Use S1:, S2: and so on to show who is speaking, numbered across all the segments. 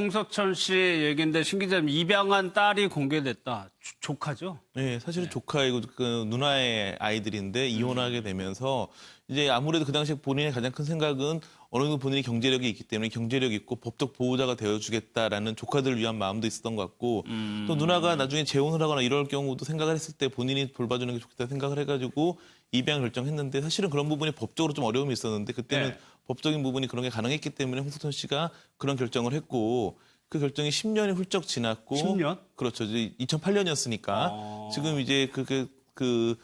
S1: 홍석천 씨 얘기인데 신 기자님 입양한 딸이 공개됐다. 조카죠?
S2: 네, 사실은 조카이고 그 누나의 아이들인데 이혼하게 되면서 이제 아무래도 그 당시에 본인의 가장 큰 생각은 어느 정도 본인이 경제력이 있기 때문에 경제력 있고 법적 보호자가 되어주겠다라는 조카들을 위한 마음도 있었던 것 같고 또 누나가 나중에 재혼을 하거나 이럴 경우도 생각을 했을 때 본인이 돌봐주는 게 좋겠다 생각을 해가지고 입양 결정했는데 사실은 그런 부분이 법적으로 좀 어려움이 있었는데 그때는
S1: 네.
S2: 법적인 부분이 그런 게 가능했기 때문에 홍석천 씨가 그런 결정을 했고 그 결정이 10년이 훌쩍 지났고
S1: 10년?
S2: 그렇죠. 이제 2008년이었으니까 지금 이제 그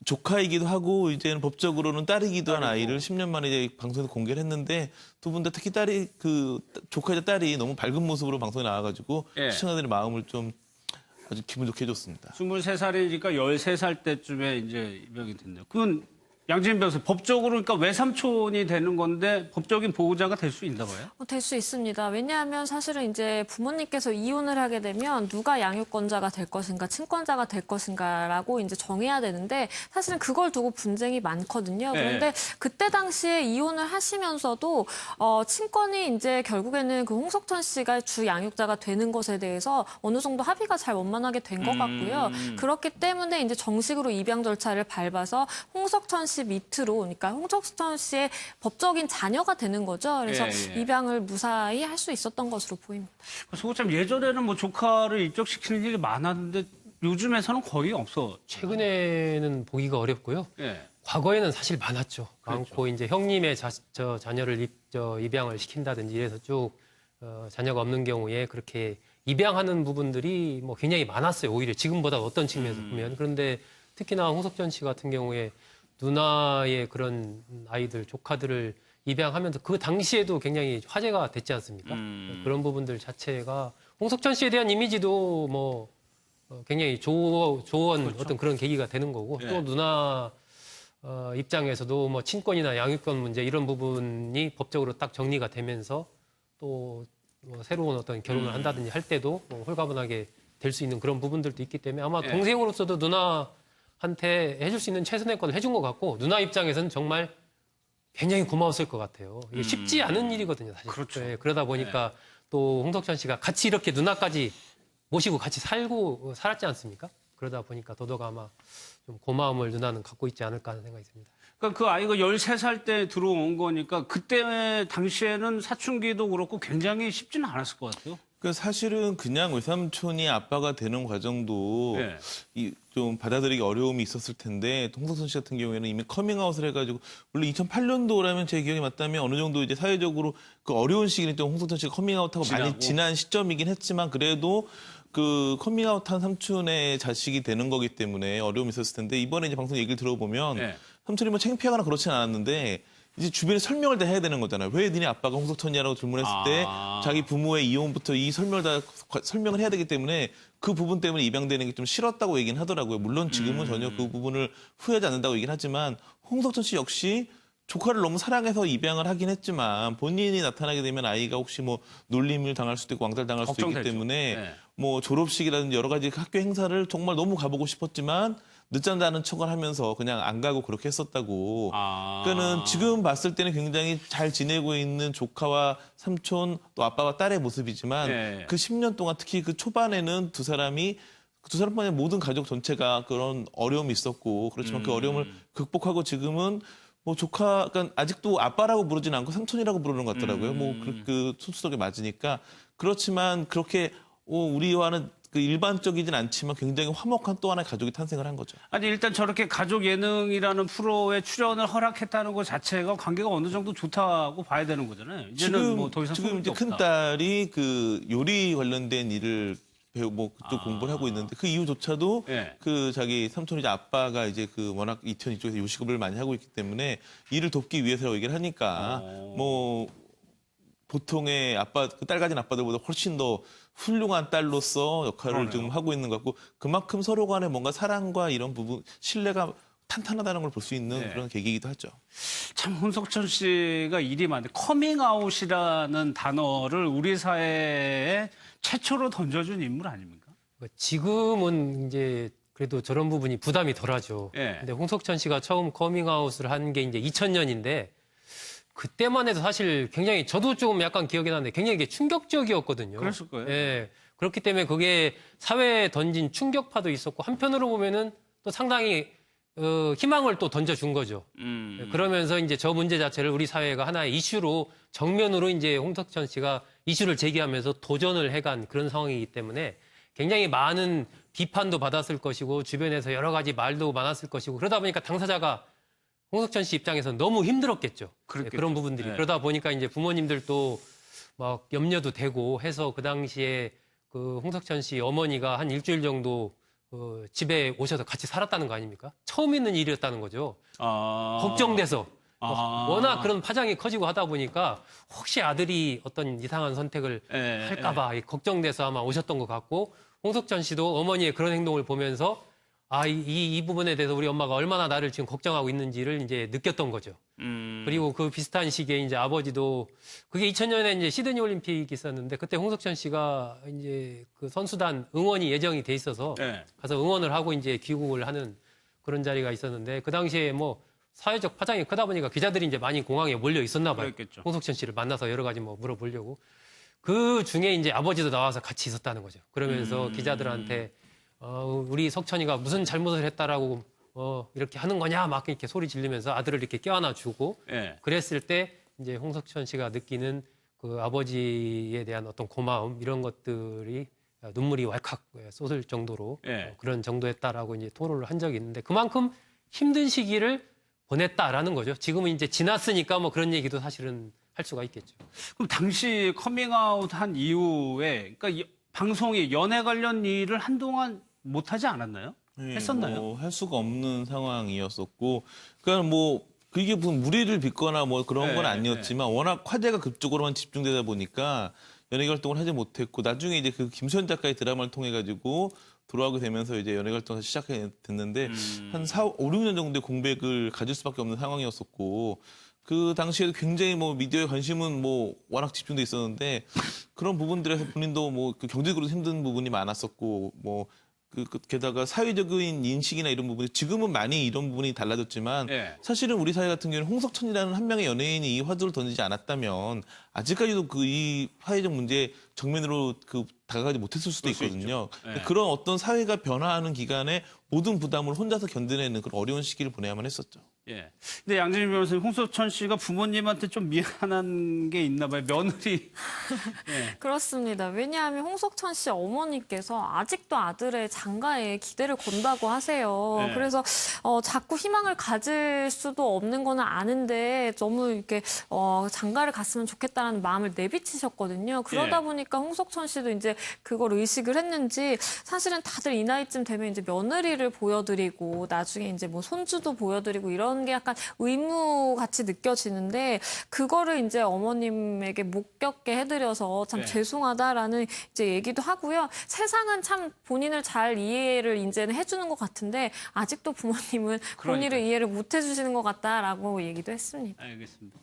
S2: 조카이기도 하고 이제는 법적으로는 딸이기도 한
S1: 딸이고.
S2: 아이를 10년 만에 이제 방송에서 공개를 했는데 두 분 다 특히 딸이 그 조카이자 딸이 너무 밝은 모습으로 방송에 나와가지고
S1: 예.
S2: 시청자들의 마음을 좀 아주 기분 좋게 해줬습니다.
S1: 23살이니까 13살 때쯤에 이제 입양이 됐네요. 그건 양진 변호사, 법적으로 그러니까 외삼촌이 되는 건데 법적인 보호자가 될 수 있나 봐요?
S3: 될 수 있습니다. 왜냐하면 사실은 이제 부모님께서 이혼을 하게 되면 누가 양육권자가 될 것인가, 친권자가 될 것인가라고 이제 정해야 되는데 사실은 그걸 두고 분쟁이 많거든요. 그런데 그때 당시에 이혼을 하시면서도 친권이 이제 결국에는 그 홍석천 씨가 주 양육자가 되는 것에 대해서 어느 정도 합의가 잘 원만하게 된 것 같고요. 그렇기 때문에 이제 정식으로 입양 절차를 밟아서 홍석천 씨 밑으로, 그러니까 홍석천 씨의 법적인 자녀가 되는 거죠. 그래서 입양을 무사히 할 수 있었던 것으로 보입니다.
S1: 소고참 예전에는 뭐 조카를 입적시키는 일이 많았는데 요즘에서는 거의 없어.
S4: 최근에는 보기가 어렵고요.
S1: 예.
S4: 과거에는 사실 많았죠.
S1: 그렇죠.
S4: 많고 이제 형님의 자녀를 입양을 시킨다든지 이래서 쭉 자녀가 없는 경우에 그렇게 입양하는 부분들이 뭐 굉장히 많았어요. 오히려 지금보다 어떤 측면에서 보면. 그런데 특히나 홍석천 씨 같은 경우에 누나의 그런 아이들, 조카들을 입양하면서 그 당시에도 굉장히 화제가 됐지 않습니까? 그런 부분들 자체가 홍석천 씨에 대한 이미지도 뭐 굉장히 좋은
S1: 그렇죠.
S4: 어떤 그런 계기가 되는 거고
S1: 네.
S4: 또 누나 입장에서도 뭐 친권이나 양육권 문제 이런 부분이 법적으로 딱 정리가 되면서 또 뭐 새로운 어떤 결혼을 한다든지 할 때도 뭐 홀가분하게 될 수 있는 그런 부분들도 있기 때문에 아마 동생으로서도 누나한테 해줄 수 있는 최선의 것을 해준 것 같고 누나 입장에서는 정말 굉장히 고마웠을 것 같아요. 이게 쉽지 않은 일이거든요, 사실.
S1: 그렇죠.
S4: 네, 그러다 보니까 또 홍석천 씨가 같이 이렇게 누나까지 모시고 같이 살았지 않습니까? 그러다 보니까 더더욱 아마 좀 고마움을 누나는 갖고 있지 않을까 하는 생각이 듭니다.
S1: 그러니까 그 아이가 13살 때 들어온 거니까 그때 당시에는 사춘기도 그렇고 굉장히 쉽지는 않았을 것 같아요.
S2: 그 사실은 그냥 외삼촌이 아빠가 되는 과정도 좀 받아들이기 어려움이 있었을 텐데 홍석천 씨 같은 경우에는 이미 커밍아웃을 해가지고 물론 2008년도라면 제 기억이 맞다면 어느 정도 이제 사회적으로 그 어려운 시기는 또 홍석천 씨가 커밍아웃하고 많이 지난 시점이긴 했지만 그래도 그 커밍아웃한 삼촌의 자식이 되는 거기 때문에 어려움이 있었을 텐데 이번에 이제 방송 얘기를 들어보면 삼촌이 뭐 창피하거나 그렇진 않았는데 이제 주변에 설명을 다 해야 되는 거잖아요. 왜 니네 아빠가 홍석천이라고 질문했을 때 자기 부모의 이혼부터 이 설명을 다 설명을 해야 되기 때문에 그 부분 때문에 입양되는 게 좀 싫었다고 얘기는 하더라고요. 물론 지금은 전혀 그 부분을 후회하지 않는다고 얘기는 하지만 홍석천 씨 역시 조카를 너무 사랑해서 입양을 하긴 했지만 본인이 나타나게 되면 아이가 혹시 뭐 놀림을 당할 수도 있고 왕따를 당할 수도 있기 때문에 뭐 졸업식이라든지 여러 가지 학교 행사를 정말 너무 가보고 싶었지만 늦잠자는 척을 하면서 그냥 안 가고 그렇게 했었다고. 그러니까는 지금 봤을 때는 굉장히 잘 지내고 있는 조카와 삼촌 또 아빠와 딸의 모습이지만 그 10년 동안 특히 그 초반에는 두 사람만의 모든 가족 전체가 그런 어려움이 있었고 그렇지만 그 어려움을 극복하고 지금은 뭐 조카, 그러니까 아직도 아빠라고 부르진 않고 삼촌이라고 부르는 것 같더라고요. 뭐 그 순수덕에 맞으니까 그렇지만 그렇게 우리와는 그 일반적이진 않지만 굉장히 화목한 또 하나의 가족이 탄생을 한 거죠.
S1: 아니 일단 저렇게 가족 예능이라는 프로에 출연을 허락했다는 것 자체가 관계가 어느 정도 좋다고 봐야 되는 거잖아요. 이제는 뭐 더 이상
S2: 지금 이제 큰 딸이 그 요리 관련된 일을 뭐 그쪽 공부를 하고 있는데 그 이후조차도 그 자기 삼촌이자 아빠가 이제 그 워낙 이태원 이쪽에서 요식업을 많이 하고 있기 때문에 일을 돕기 위해서라고 얘기를 하니까 뭐 보통의 아빠 그 딸 가진 아빠들보다 훨씬 더 훌륭한 딸로서 역할을 지금 하고 있는 것 같고 그만큼 서로 간에 뭔가 사랑과 이런 부분 신뢰가 탄탄하다는 걸 볼 수 있는 그런 계기이기도 하죠.
S1: 참 홍석천 씨가 일이 많은데 커밍아웃이라는 단어를 우리 사회에 최초로 던져준 인물 아닙니까?
S4: 지금은 이제 그래도 저런 부분이 부담이 덜하죠.
S1: 예.
S4: 근데 홍석천 씨가 처음 커밍아웃을 한 게 이제 2000년인데 그때만 해도 사실 굉장히 저도 좀 약간 기억이 나는데 굉장히 이게 충격적이었거든요.
S1: 그랬을 거예요.
S4: 예. 그렇기 때문에 그게 사회에 던진 충격파도 있었고 한편으로 보면은 또 상당히 희망을 또 던져준 거죠. 예, 그러면서 이제 저 문제 자체를 우리 사회가 하나의 이슈로 정면으로 이제 홍석천 씨가 이슈를 제기하면서 도전을 해간 그런 상황이기 때문에 굉장히 많은 비판도 받았을 것이고 주변에서 여러 가지 말도 많았을 것이고 그러다 보니까 당사자가 홍석천 씨 입장에서는 너무 힘들었겠죠.
S1: 그랬겠죠.
S4: 그런 부분들이.
S1: 네.
S4: 그러다 보니까 이제 부모님들도 막 염려도 되고 해서 그 당시에 그 홍석천 씨 어머니가 한 일주일 정도 집에 오셔서 같이 살았다는 거 아닙니까? 처음 있는 일이었다는 거죠. 걱정돼서. 워낙 그런 파장이 커지고 하다 보니까 혹시 아들이 어떤 이상한 선택을 할까봐 걱정돼서 아마 오셨던 것 같고 홍석천 씨도 어머니의 그런 행동을 보면서 이 부분에 대해서 우리 엄마가 얼마나 나를 지금 걱정하고 있는지를 이제 느꼈던 거죠. 그리고 그 비슷한 시기에 이제 아버지도 그게 2000년에 이제 시드니 올림픽이 있었는데 그때 홍석천 씨가 이제 그 선수단 응원이 예정이 돼 있어서 가서 응원을 하고 이제 귀국을 하는 그런 자리가 있었는데 그 당시에 뭐 사회적 파장이 크다 보니까 기자들이 이제 많이 공항에 몰려 있었나 봐요.
S1: 그랬겠죠.
S4: 홍석천 씨를 만나서 여러 가지 뭐 물어보려고. 그 중에 이제 아버지도 나와서 같이 있었다는 거죠. 그러면서 기자들한테 우리 석천이가 무슨 잘못을 했다라고 이렇게 하는 거냐 막 이렇게 소리 지르면서 아들을 이렇게 껴안아 주고 그랬을 때 이제 홍석천 씨가 느끼는 그 아버지에 대한 어떤 고마움 이런 것들이 눈물이 왈칵 쏟을 정도로 그런 정도였다라고 이제 토로를 한 적이 있는데 그만큼 힘든 시기를 보냈다라는 거죠. 지금은 이제 지났으니까 뭐 그런 얘기도 사실은 할 수가 있겠죠.
S1: 그럼 당시 커밍아웃 한 이후에 그러니까 방송이 연애 관련 일을 한동안 못하지 않았나요? 했었나요?
S2: 할 수가 없는 상황이었었고, 그러니까 뭐 그게 무슨 무리를 빚거나 뭐 그런 건 아니었지만 워낙 화제가 그쪽으로만 집중되다 보니까 연예계 활동을 하지 못했고 나중에 이제 그 김소연 작가의 드라마를 통해 가지고 돌아오게 되면서 이제 연예계 활동을 시작하게 됐는데 한 5, 6년 정도의 공백을 가질 수밖에 없는 상황이었었고 그 당시에도 굉장히 뭐 미디어에 관심은 뭐 워낙 집중돼 있었는데 그런 부분들에서 본인도 뭐 그 경제적으로 힘든 부분이 많았었고 뭐 게다가 사회적인 인식이나 이런 부분이 지금은 많이 이런 부분이 달라졌지만 사실은 우리 사회 같은 경우는 홍석천이라는 한 명의 연예인이 이 화두를 던지지 않았다면 아직까지도 이 사회적 문제에 정면으로 다가가지 못했을 수도 있거든요. 그런 어떤 사회가 변화하는 기간에 모든 부담을 혼자서 견뎌내는 그런 어려운 시기를 보내야만 했었죠.
S1: 근데 양진희 변호사님, 홍석천 씨가 부모님한테 좀 미안한 게 있나 봐요. 며느리.
S3: 그렇습니다. 왜냐하면 홍석천 씨 어머니께서 아직도 아들의 장가에 기대를 건다고 하세요. 그래서 자꾸 희망을 가질 수도 없는 거는 아는데 너무 이렇게 장가를 갔으면 좋겠다는 마음을 내비치셨거든요. 그러다 보니까 홍석천 씨도 이제 그걸 의식을 했는지 사실은 다들 이 나이쯤 되면 이제 며느리를 보여드리고 나중에 이제 뭐 손주도 보여드리고 이런 게 약간 의무같이 느껴지는데 그거를 이제 어머님에게 못 겪게 해드려서 참 죄송하다라는 이제 얘기도 하고요. 세상은 참 본인을 잘 이해를 이제는 해주는 것 같은데 아직도 부모님은 본인을 이해를 못 해주시는 것 같다라고 얘기도 했습니다.
S1: 알겠습니다.